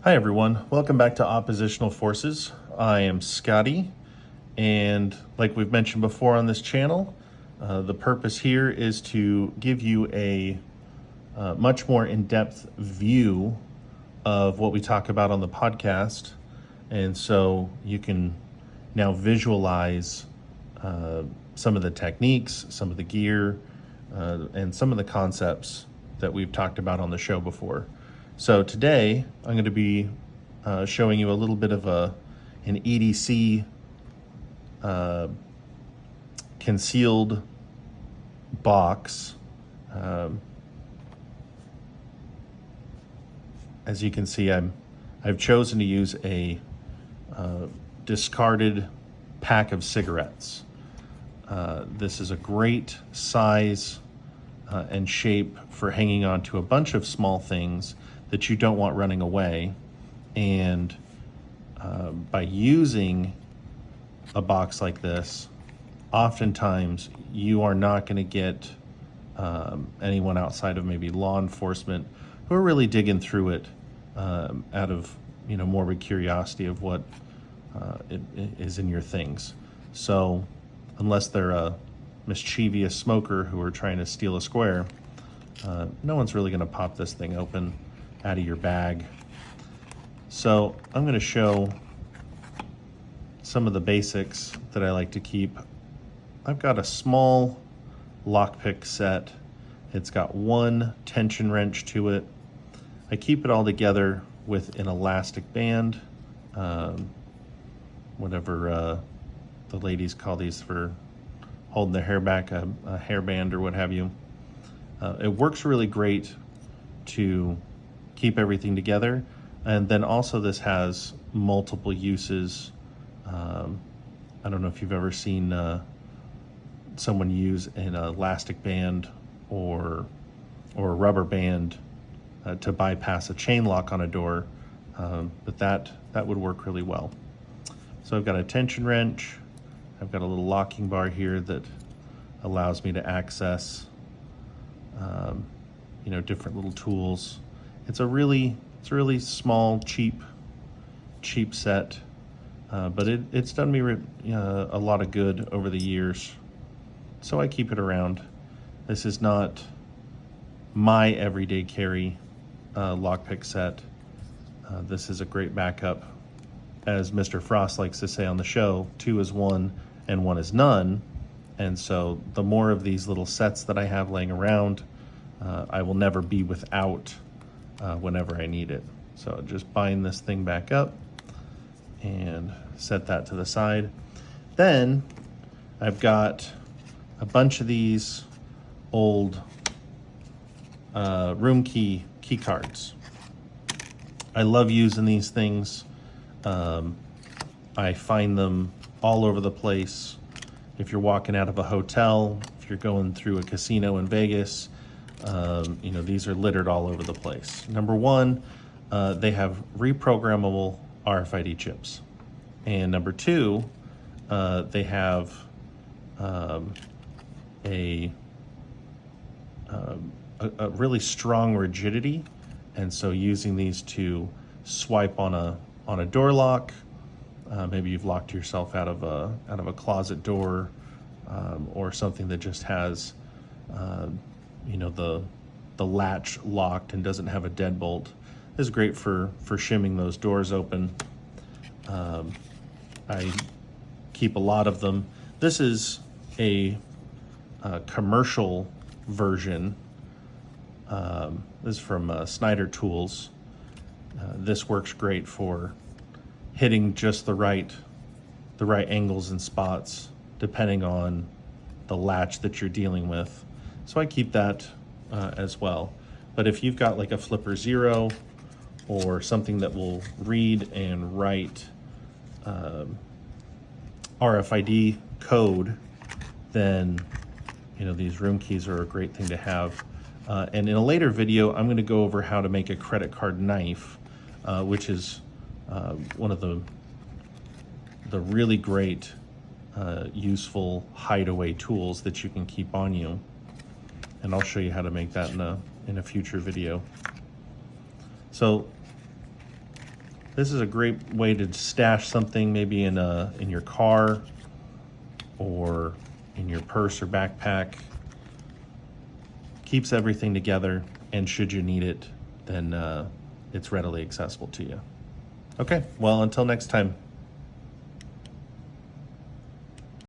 Hi everyone, welcome back to Oppositional Forces. I am Scotty, and like we've mentioned before on this channel, the purpose here is to give you a much more in-depth view of what we talk about on the podcast, and so you can now visualize some of the techniques, some of the gear, and some of the concepts that we've talked about on the show before. So today I'm going to be showing you a little bit of an EDC concealed box. As you can see, I've chosen to use a discarded pack of cigarettes. This is a great size and shape for hanging on to a bunch of small things that you don't want running away. And by using a box like this, oftentimes you are not going to get anyone outside of maybe law enforcement who are really digging through it out of morbid curiosity of what it is in your things. So unless they're a mischievous smoker who are trying to steal a square, no one's really going to pop this thing open out of your bag. So I'm going to show some of the basics that I like to keep. I've got a small lockpick set. It's got one tension wrench to it. I keep it all together with an elastic band, whatever the ladies call these for holding their hair back, a hairband or what have you. It works really great to keep everything together. And then also this has multiple uses. I don't know if you've ever seen someone use an elastic band or a rubber band to bypass a chain lock on a door, but that would work really well. So I've got a tension wrench. I've got a little locking bar here that allows me to access different little tools. It's a really small, cheap set, but it's done me a lot of good over the years, so I keep it around. This is not my everyday carry lockpick set. This is a great backup. As Mr. Frost likes to say on the show, 2 is 1 and 1 is none. And so the more of these little sets that I have laying around, I will never be without whenever I need it. So just bind this thing back up and set that to the side. Then I've got a bunch of these old room key cards. I love using these things. I find them all over the place. If you're walking out of a hotel, if you're going through a casino in Vegas, these are littered all over the place. Number one, they have reprogrammable RFID chips. And number two, they have a really strong rigidity. And so using these to swipe on a door lock, maybe you've locked yourself out of a closet door, or something that just has the latch locked and doesn't have a deadbolt. This is great for shimming those doors open. I keep a lot of them. This is a commercial version. This is from Snyder Tools. This works great for hitting just the right angles and spots depending on the latch that you're dealing with. So I keep that as well. But if you've got like a Flipper Zero or something that will read and write RFID code, then these room keys are a great thing to have. And in a later video, I'm going to go over how to make a credit card knife, which is one of the really great useful hideaway tools that you can keep on you. And I'll show you how to make that in a future video. So This is a great way to stash something maybe in your car or in your purse or backpack. Keeps everything together, and should you need it, then it's readily accessible to you. Okay, well, until next time.